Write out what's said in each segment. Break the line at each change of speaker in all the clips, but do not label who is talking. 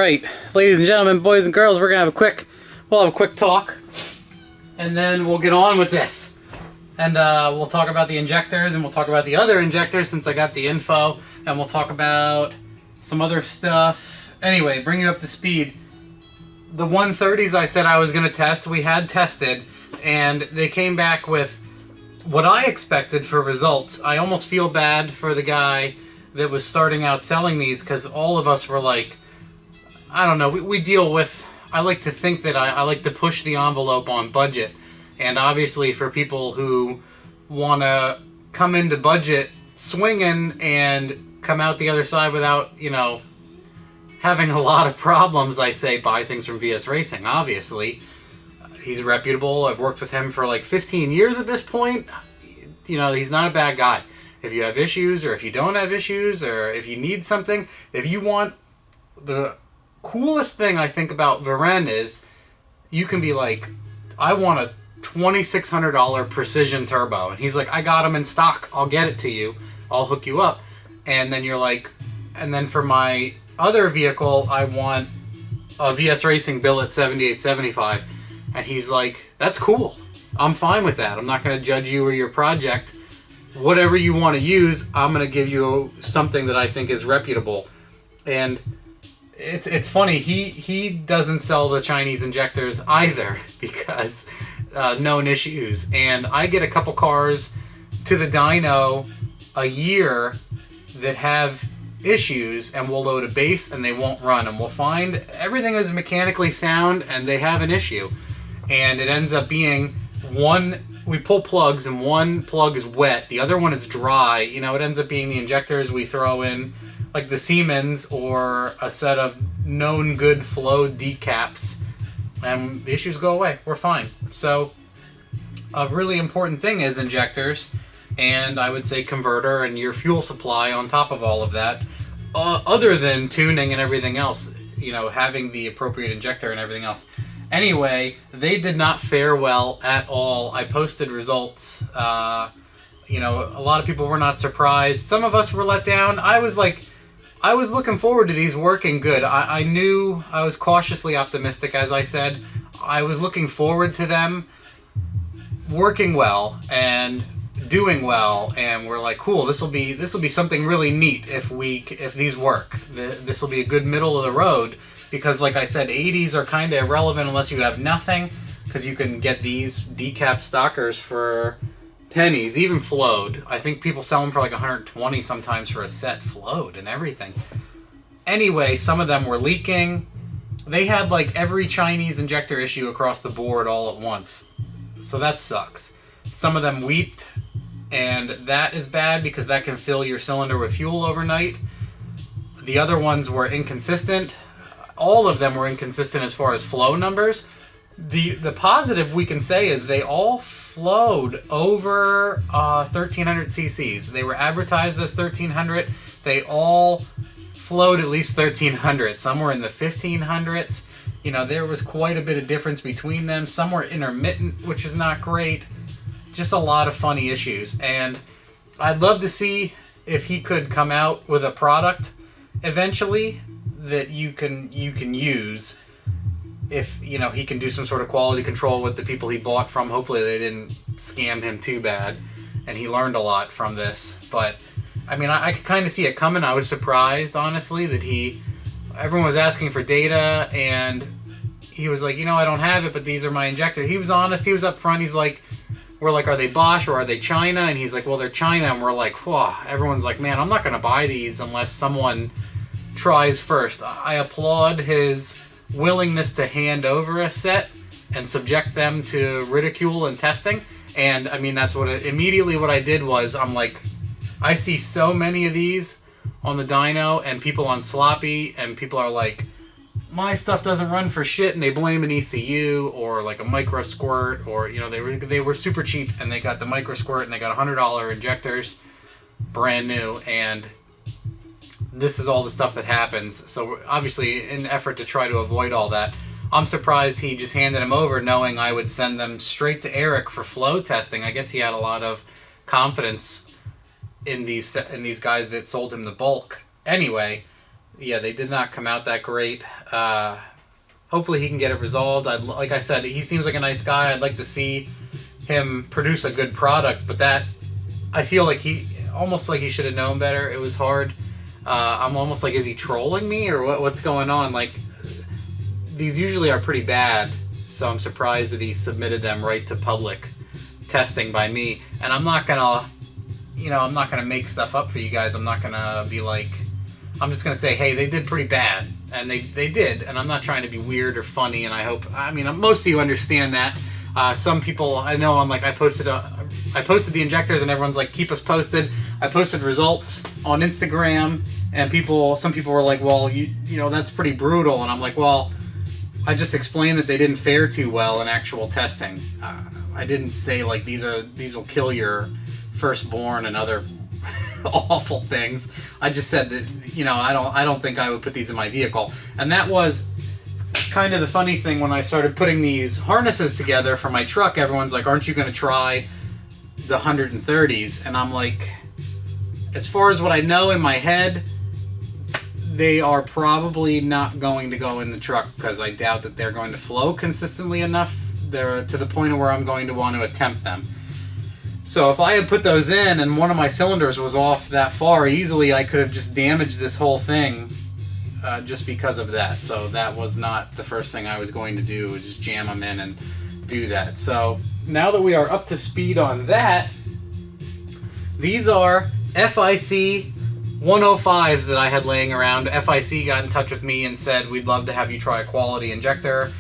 right, ladies and gentlemen, boys and girls, we'll have a quick talk, and then we'll get on with this. And we'll talk about the injectors, and we'll talk about the other injectors since I got the info, and we'll talk about some other stuff. Anyway, bring you up to speed. The 130s I said I was going to test, we had tested, and they came back with what I expected for results. I almost feel bad for the guy that was starting out selling these, because all of us were like, I don't know, we deal with, I like to think that I like to push the envelope on budget. And obviously for people who want to come into budget swinging and come out the other side without, you know, having a lot of problems, I say buy things from VS Racing. Obviously, he's reputable. I've worked with him for like 15 years at this point. You know, he's not a bad guy. If you have issues, or if you don't have issues, or if you need something, if you want, the coolest thing I think about Varen is you can be like, I want a $2,600 precision turbo, and he's like, I got them in stock, I'll get it to you, I'll hook you up. And then you're like, and then for my other vehicle I want a VS Racing billet 7875, and he's like, that's cool, I'm fine with that, I'm not going to judge you or your project, whatever you want to use, I'm going to give you something that I think is reputable. And it's funny, he doesn't sell the Chinese injectors either, because known issues. And I get a couple cars to the dyno a year that have issues, and we'll load a base and they won't run, and we'll find everything is mechanically sound and they have an issue, and it ends up being one, we pull plugs and one plug is wet, the other one is dry. You know, it ends up being the injectors we throw in, like the Siemens, or a set of known good flow decaps, and the issues go away. We're fine. So a really important thing is injectors, and I would say converter and your fuel supply on top of all of that, other than tuning and everything else, you know, having the appropriate injector and everything else. Anyway, they did not fare well at all. I posted results. You know, a lot of people were not surprised. Some of us were let down. I was looking forward to these working good. I knew, I was cautiously optimistic, as I said. I was looking forward to them working well and doing well, and we're like, cool, this will be something really neat if these work. This will be a good middle of the road, because like I said, 80s are kind of irrelevant unless you have nothing, because you can get these decap stockers for pennies, even flowed. I think people sell them for like 120 sometimes for a set, flowed and everything. Anyway, some of them were leaking. They had like every Chinese injector issue across the board all at once, so that sucks. Some of them weeped, and that is bad because that can fill your cylinder with fuel overnight. The other ones were inconsistent. All of them were inconsistent as far as flow numbers. The positive we can say is they all flowed over 1300 cc's. They were advertised as 1300. They all flowed at least 1300. Some were in the 1500s. You know, there was quite a bit of difference between them. Some were intermittent, which is not great. Just a lot of funny issues. And I'd love to see if he could come out with a product eventually that you can use. If, you know, he can do some sort of quality control with the people he bought from. Hopefully they didn't scam him too bad, and he learned a lot from this. But I mean, I could kind of see it coming. I was surprised, honestly, that everyone was asking for data, and he was like, you know, I don't have it, but these are my injectors. He was honest, he was upfront. He's like, we're like, are they Bosch or are they China? And he's like, well, they're China. And we're like, whoa. Everyone's like, man, I'm not going to buy these unless someone tries first. I applaud his willingness to hand over a set and subject them to ridicule and testing. And I mean, that's immediately what I did was, I'm like, I see so many of these on the dyno, and people on Sloppy, and people are like, my stuff doesn't run for shit, and they blame an ECU or like a micro squirt, or, you know, they were super cheap, and they got the micro squirt, and they got $100 injectors, brand new, and this is all the stuff that happens. So obviously, in an effort to try to avoid all that, I'm surprised he just handed them over, knowing I would send them straight to Eric for flow testing. I guess he had a lot of confidence in these guys that sold him the bulk. Anyway, yeah, they did not come out that great. Hopefully he can get it resolved. Like I said, he seems like a nice guy. I'd like to see him produce a good product, but that, I feel like he should have known better. It was hard. I'm almost like, is he trolling me or what's going on? Like, these usually are pretty bad, so I'm surprised that he submitted them right to public testing by me. And I'm not gonna, I'm not gonna make stuff up for you guys. I'm not gonna be like, I'm just gonna say, hey, they did pretty bad, and they did. And I'm not trying to be weird or funny. And I mean, most of you understand that. Some people I know, I'm like, I posted the injectors, and everyone's like, keep us posted. I posted results on Instagram, and some people were like, well, that's pretty brutal. And I'm like, well, I just explained that they didn't fare too well in actual testing. I didn't say like these will kill your firstborn and other awful things. I just said that I don't think I would put these in my vehicle. And that was kind of the funny thing when I started putting these harnesses together for my truck. Everyone's like, aren't you going to try the 130s? And I'm like, as far as what I know in my head, they are probably not going to go in the truck, because I doubt that they're going to flow consistently enough there to the point of where I'm going to want to attempt them. So if I had put those in and one of my cylinders was off that far, easily I could have just damaged this whole thing just because of that. So that was not the first thing I was going to do, was just jam them in and do that. So now that we are up to speed on that, these are FIC 105s that I had laying around. FIC got in touch with me and said, we'd love to have you try a quality injector.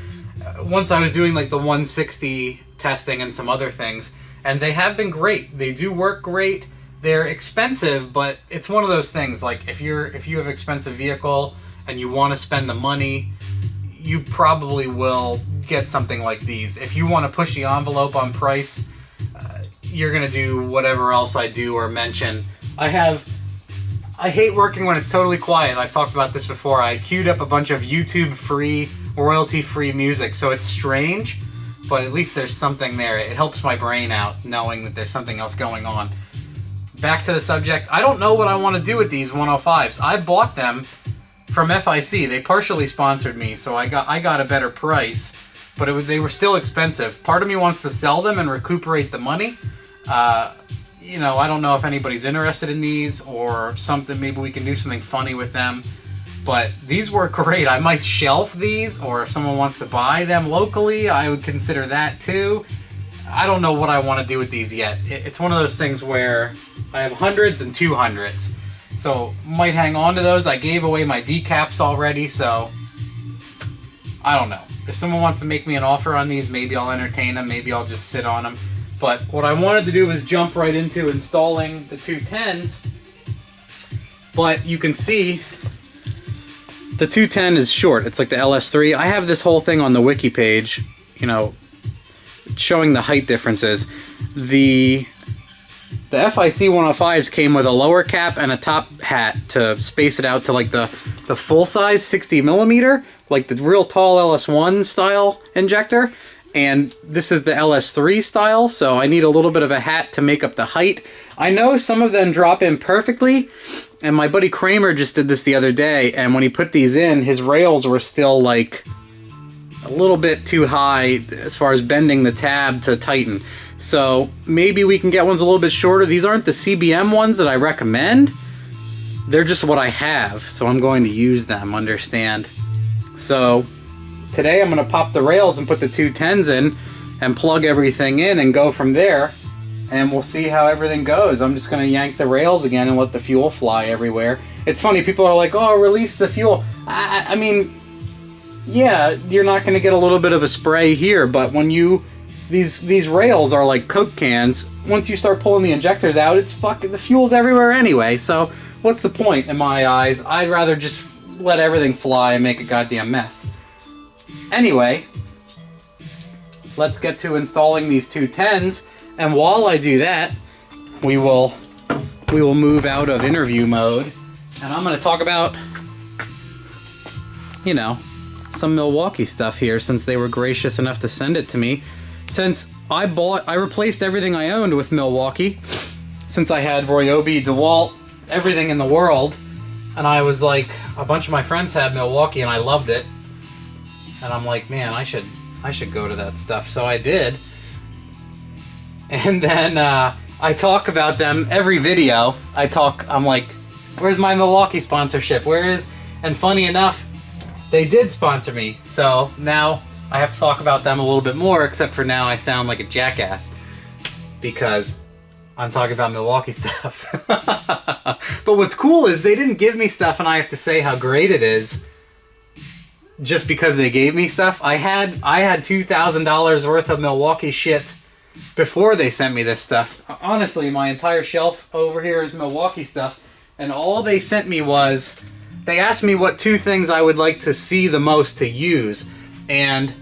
Once I was doing like the 160 testing and some other things, and they have been great. They do work great. They're expensive, but it's one of those things, like if you have an expensive vehicle and you want to spend the money, you probably will get something like these. If you want to push the envelope on price, you're going to do whatever else I do or mention. I hate working when it's totally quiet. I've talked about this before. I queued up a bunch of YouTube-free, royalty-free music, so it's strange, but at least there's something there. It helps my brain out knowing that there's something else going on. Back to the subject. I don't know what I want to do with these 105s. I bought them from FIC. They partially sponsored me, so I got a better price, but they were still expensive. Part of me wants to sell them and recuperate the money. I don't know if anybody's interested in these or something. Maybe we can do something funny with them. But these were great. I might shelf these, or if someone wants to buy them locally, I would consider that too. I don't know what I want to do with these yet. It's one of those things where I have 100s and 200s. So might hang on to those. I gave away my decaps already, so I don't know. If someone wants to make me an offer on these, maybe I'll entertain them. Maybe I'll just sit on them. But what I wanted to do was jump right into installing the 210s. But you can see the 210 is short. It's like the LS3. I have this whole thing on the wiki page, showing the height differences. The FIC 105s came with a lower cap and a top hat to space it out to like the full size 60 millimeter, like the real tall LS1 style injector. And this is the LS3 style, so I need a little bit of a hat to make up the height. I know some of them drop in perfectly, and my buddy Kramer just did this the other day, and when he put these in, his rails were still like a little bit too high as far as bending the tab to tighten. So maybe we can get ones a little bit shorter. These aren't the CBM ones that I recommend. They're just what I have, so I'm going to use them, understand? So today I'm going to pop the rails and put the 210s in and plug everything in and go from there, and we'll see how everything goes. I'm just going to yank the rails again and let the fuel fly everywhere. It's funny, people are like, oh, release the fuel. I mean, yeah, you're not going to get a little bit of a spray here, but when these rails are like Coke cans. Once you start pulling the injectors out, the fuel's everywhere anyway, so what's the point in my eyes? I'd rather just let everything fly and make a goddamn mess. Anyway, let's get to installing these 210s, and while I do that, we will move out of interview mode, and I'm going to talk about, some Milwaukee stuff here, since they were gracious enough to send it to me. Since I replaced everything I owned with Milwaukee, since I had Ryobi, DeWalt, everything in the world, and I was like, a bunch of my friends had Milwaukee, and I loved it. And I'm like, man, I should go to that stuff. So I did. And then I talk about them every video. I'm like, where's my Milwaukee sponsorship? Where is? And funny enough, they did sponsor me. So now I have to talk about them a little bit more, except for now I sound like a jackass because I'm talking about Milwaukee stuff. But what's cool is they didn't give me stuff and I have to say how great it is just because they gave me stuff. I had $2,000 worth of Milwaukee shit before they sent me this stuff. Honestly, my entire shelf over here is Milwaukee stuff, and all they sent me was, they asked me what 2 things I would like to see the most to use, and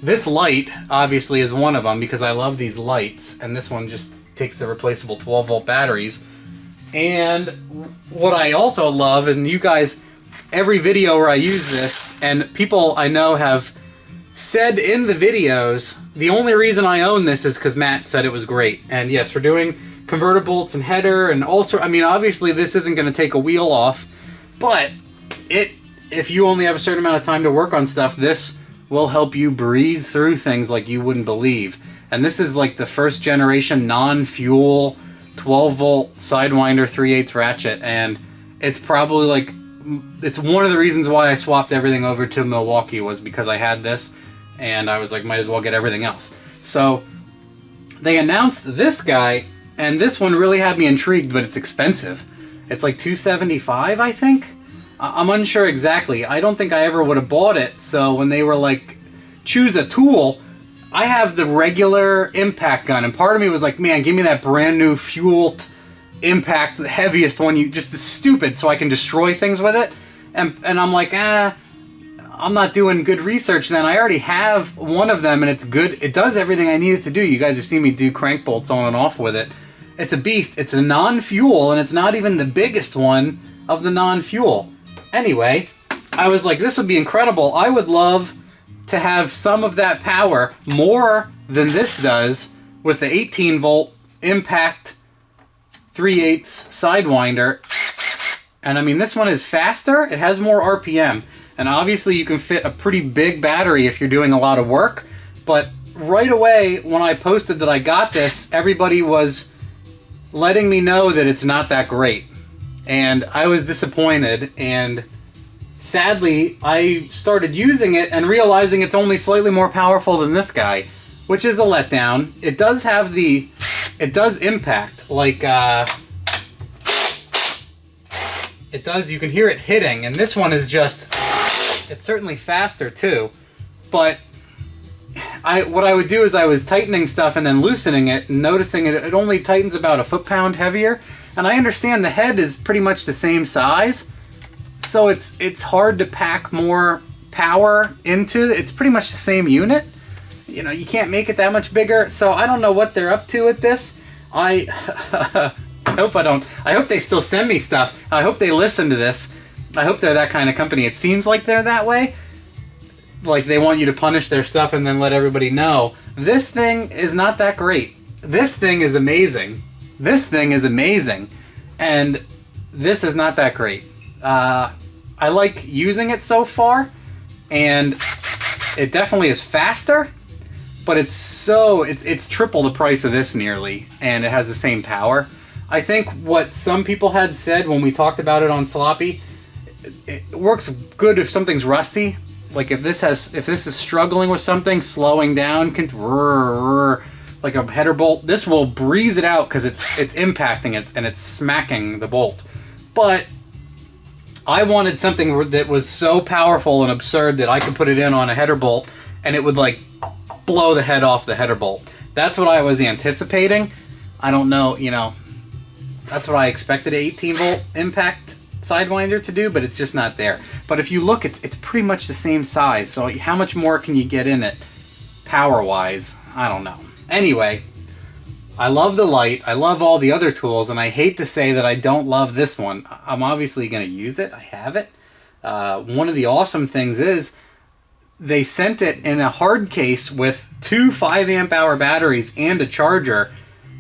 this light obviously is one of them because I love these lights, and this one just takes the replaceable 12-volt batteries. And what I also love, and you guys, every video where I use this, and people I know have said in the videos, the only reason I own this is because Matt said it was great. And yes, for doing converter bolts and header, and also, I mean, obviously this isn't going to take a wheel off, but if you only have a certain amount of time to work on stuff, this will help you breeze through things like you wouldn't believe. And this is like the first generation non-fuel 12-volt Sidewinder 3/8 ratchet, and it's probably like, it's one of the reasons why I swapped everything over to Milwaukee, was because I had this, and I was like, might as well get everything else. So they announced this guy, and this one really had me intrigued, but it's expensive. It's like $275, I think? I'm unsure exactly. I don't think I ever would have bought it, so when they were like, choose a tool, I have the regular impact gun, and part of me was like, man, give me that brand new fueled impact, the heaviest one, just stupid, so I can destroy things with it. And I'm like, I'm not doing good research then. I already have one of them, and it's good. It does everything I need it to do. You guys have seen me do crank bolts on and off with it. It's a beast. It's a non-fuel, and it's not even the biggest one of the non-fuel. Anyway, I was like, this would be incredible. I would love to have some of that power, more than this does, with the 18-volt impact 3/8 Sidewinder. And I mean, this one is faster, it has more RPM, and obviously you can fit a pretty big battery if you're doing a lot of work. But right away, when I posted that I got this, everybody was letting me know that it's not that great. And I was disappointed, and sadly, I started using it and realizing it's only slightly more powerful than this guy, which is a letdown. It does have it does impact, like, it does, you can hear it hitting, and this one is just, it's certainly faster too, but what I would do is I was tightening stuff and then loosening it, and noticing it only tightens about a foot-pound heavier, and I understand the head is pretty much the same size, so it's hard to pack more power into. It's pretty much the same unit. You know, you can't make it that much bigger, so I don't know what they're up to with this. I hope they still send me stuff. I hope they listen to this. I hope they're that kind of company. It seems like they're that way. Like they want you to punish their stuff and then let everybody know. This thing is not that great. This thing is amazing. This thing is amazing. And this is not that great. I like using it so far, and it definitely is faster, but it's triple the price of this nearly, and it has the same power. I think what some people had said when we talked about it on Sloppy, it works good if something's rusty. Like if this is struggling with something, slowing down, like a header bolt, this will breeze it out because it's impacting it and it's smacking the bolt. But I wanted something that was so powerful and absurd that I could put it in on a header bolt and it would like blow the head off the header bolt. That's what I was anticipating. I don't know, you know, that's what I expected an 18-volt impact Sidewinder to do, but it's just not there. But if you look, it's pretty much the same size, so how much more can you get in it power-wise? I don't know. Anyway, I love the light, I love all the other tools, and I hate to say that I don't love this one. I'm obviously going to use it, I have it. One of the awesome things is they sent it in a hard case with two 5 amp hour batteries and a charger.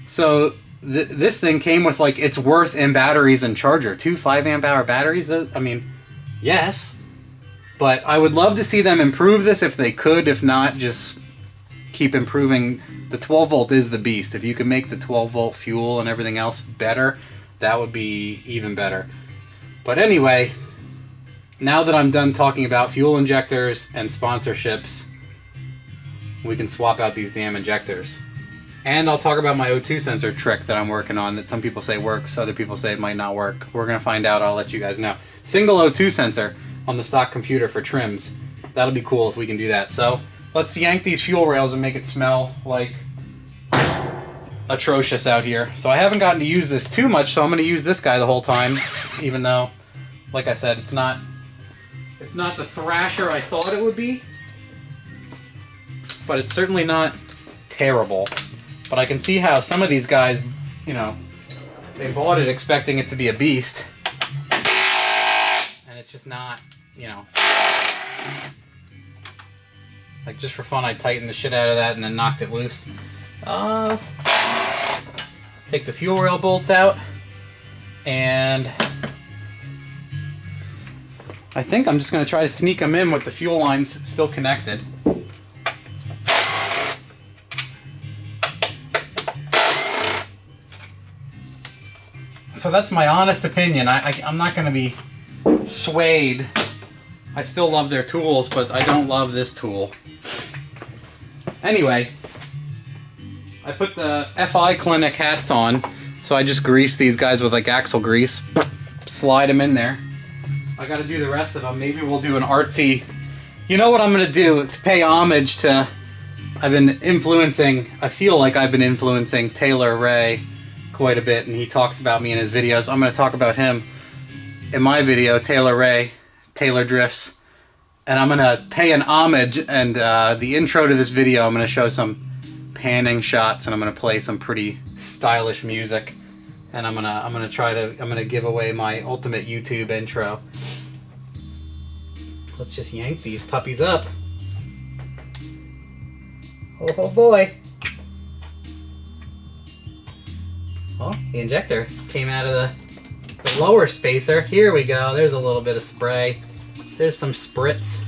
So this thing came with like its worth in batteries and charger. 2 5-amp-hour batteries. I mean, yes, but I would love to see them improve this if they could. If not, just keep improving. The 12 volt is the beast. If you can make the 12 volt fuel and everything else better, that would be even better. But anyway, now that I'm done talking about fuel injectors and sponsorships, we can swap out these damn injectors. And I'll talk about my O2 sensor trick that I'm working on that some people say works, other people say it might not work. We're going to find out. I'll let you guys know. Single O2 sensor on the stock computer for trims. That'll be cool if we can do that. So let's yank these fuel rails and make it smell like atrocious out here. So I haven't gotten to use this too much, so I'm going to use this guy the whole time, even though, like I said, it's not the thrasher I thought it would be, but it's certainly not terrible. But I can see how some of these guys, you know, they bought it expecting it to be a beast, and it's just not, you know. Like, just for fun, I tightened the shit out of that and then knocked it loose. Take the fuel rail bolts out, and I think I'm just going to try to sneak them in with the fuel lines still connected. So that's my honest opinion. I'm not going to be swayed. I still love their tools, but I don't love this tool. Anyway, I put the FI Clinic hats on, so I just grease these guys with like axle grease, slide them in there. I got to do the rest of them. Maybe we'll do an artsy. You know what I'm going to do to pay homage to? I feel like I've been influencing Taylor Ray quite a bit, and he talks about me in his videos. I'm going to talk about him in my video, Taylor Ray, Taylor Drifts, and I'm going to pay an homage, and the intro to this video, I'm going to show some panning shots, and I'm going to play some pretty stylish music, and I'm going to give away my ultimate YouTube intro. Let's just yank these puppies up. Oh boy. Well, the injector came out of the lower spacer. Here we go. There's a little bit of spray. There's some spritz.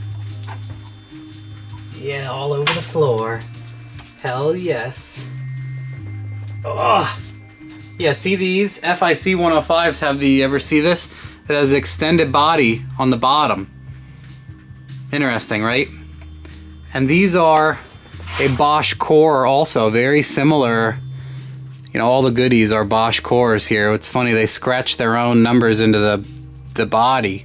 Yeah, all over the floor. Hell yes. Oh. Yeah, see these? FIC 105s have the, ever see this? It has extended body on the bottom. Interesting, right? And these are a Bosch core also, very similar. You know, all the goodies are Bosch cores here. It's funny, they scratch their own numbers into the body.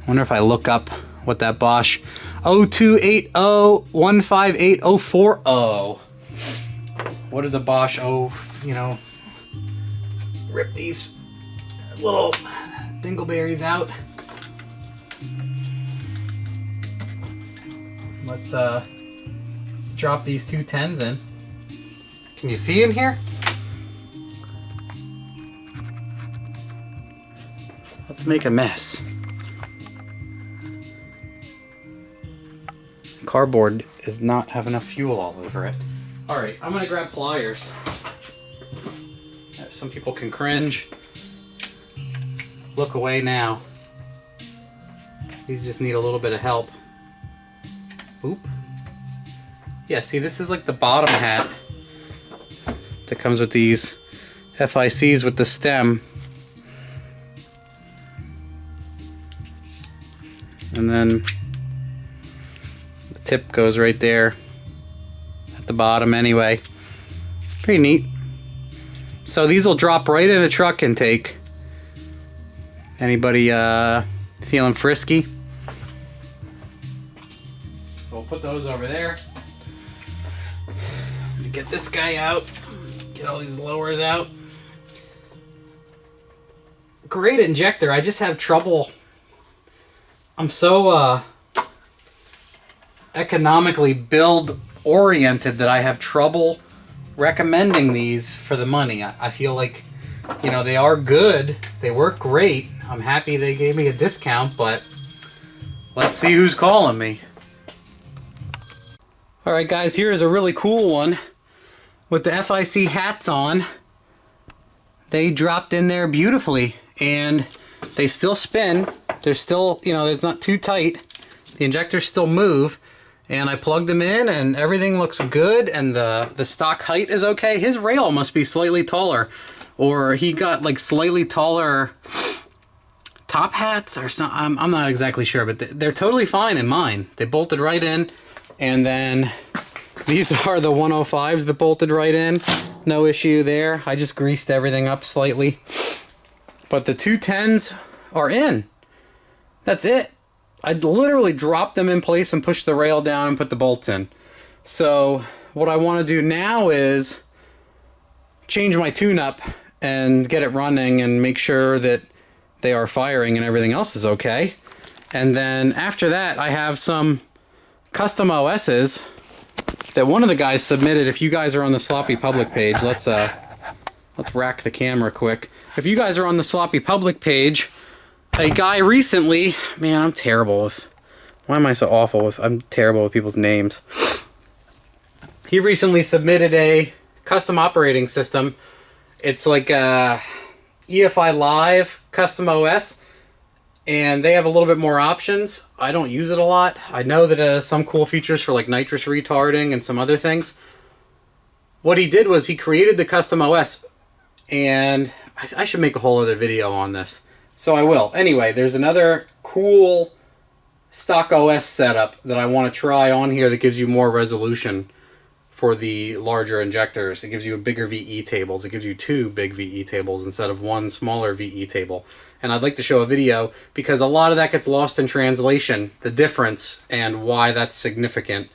I wonder if I look up what that Bosch 0280158040. What is a Bosch? Oh, you know, rip these little dingleberries out. Let's drop these two 10s in. Can you see in here? Let's make a mess. Cardboard does not have enough fuel all over it. Alright, I'm gonna grab pliers. Some people can cringe. Look away now. These just need a little bit of help. Oop. Yeah, see, this is like the bottom hat that comes with these FICs with the stem. And then the tip goes right there at the bottom anyway. Pretty neat. So these will drop right in a truck intake. Anybody feeling frisky? We'll put those over there. I'm gonna get this guy out. Get all these lowers out. Great injector. I just have trouble. I'm so economically build oriented that I have trouble recommending these for the money. I feel like, you know, they are good. They work great. I'm happy they gave me a discount, but let's see who's calling me. Alright guys, here is a really cool one. with the FIC hats on, they dropped in there beautifully, and they still spin. They're still, you know, it's not too tight. The injectors still move, and I plugged them in and everything looks good, and the stock height is okay. His rail must be slightly taller, or he got like slightly taller top hats or something. I'm not exactly sure, but they're totally fine in mine. They bolted right in, and then these are the 105s that bolted right in. No issue there. I just greased everything up slightly. But the 210s are in. That's it. I literally dropped them in place and pushed the rail down and put the bolts in. So what I want to do now is change my tune-up and get it running and make sure that they are firing and everything else is okay. And then after that, I have some custom OSs that one of the guys submitted. If you guys are on the Sloppy Public page, let's rack the camera quick. If you guys are on the Sloppy Public page, a guy recently, man, I'm terrible with, why am I so awful with, I'm terrible with people's names. He recently submitted a custom operating system. It's like a EFI Live custom OS, and they have a little bit more options. I don't use it a lot. I know that it has some cool features for like nitrous retarding and some other things. What he did was he created the custom OS, and I should make a whole other video on this. So I will. Anyway, there's another cool stock OS setup that I want to try on here that gives you more resolution for the larger injectors. It gives you a bigger VE tables. It gives you 2 big VE tables instead of 1 smaller VE table. And I'd like to show a video because a lot of that gets lost in translation, the difference and why that's significant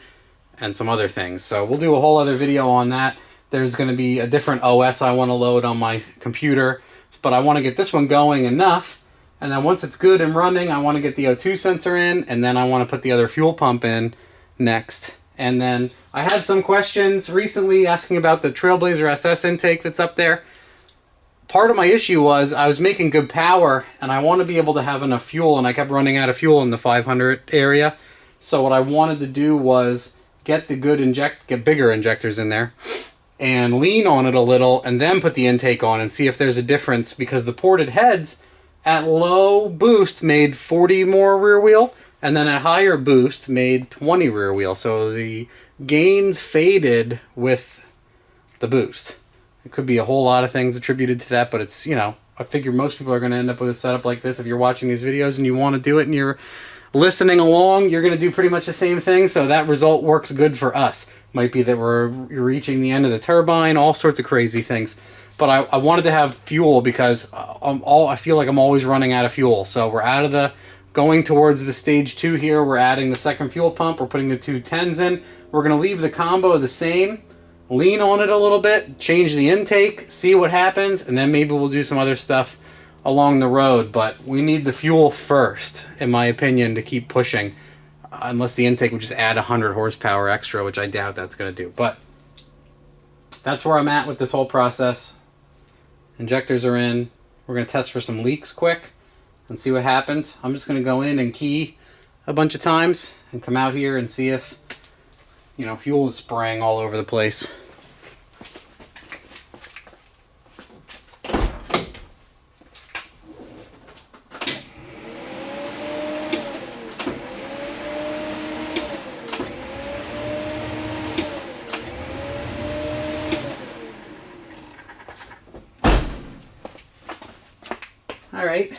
and some other things. So we'll do a whole other video on that. There's going to be a different OS I want to load on my computer, but I want to get this one going enough. And then once it's good and running, I want to get the O2 sensor in, and then I want to put the other fuel pump in next. And then I had some questions recently asking about the Trailblazer SS intake that's up there. Part of my issue was I was making good power, and I want to be able to have enough fuel, and I kept running out of fuel in the 500 area. So what I wanted to do was get bigger injectors in there, and lean on it a little, and then put the intake on and see if there's a difference, because the ported heads at low boost made 40 more rear wheel, and then at higher boost made 20 rear wheel. So the gains faded with the boost. It could be a whole lot of things attributed to that, but it's, you know, I figure most people are going to end up with a setup like this. If you're watching these videos and you want to do it and you're listening along, you're going to do pretty much the same thing. So that result works good for us. Might be that we're reaching the end of the turbine, all sorts of crazy things. But I wanted to have fuel because I feel like I'm always running out of fuel. So we're out of the, going towards the stage 2 here. We're adding the second fuel pump. We're putting the 210s in. We're going to leave the combo the same. Lean on it a little bit, change the intake, see what happens, and then maybe we'll do some other stuff along the road. But we need the fuel first, in my opinion, to keep pushing. Unless the intake would just add 100 horsepower extra, which I doubt that's going to do. But that's where I'm at with this whole process. Injectors are in. We're going to test for some leaks quick and see what happens. I'm just going to go in and key a bunch of times and come out here and see if, you know, fuel is spraying all over the place. All right.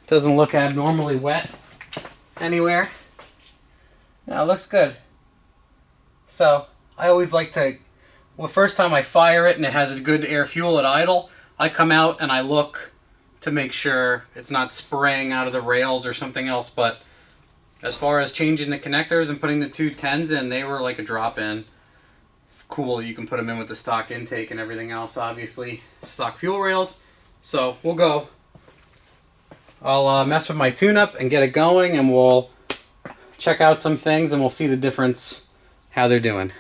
Doesn't look abnormally wet anywhere. No, it looks good. So I always like to, well, first time I fire it and it has a good air fuel at idle, I come out and I look to make sure it's not spraying out of the rails or something else. But as far as changing the connectors and putting the 210s in, they were like a drop-in. Cool, you can put them in with the stock intake and everything else, obviously. Stock fuel rails. So we'll go. I'll mess with my tune-up and get it going, and we'll check out some things and we'll see the difference, how they're doing.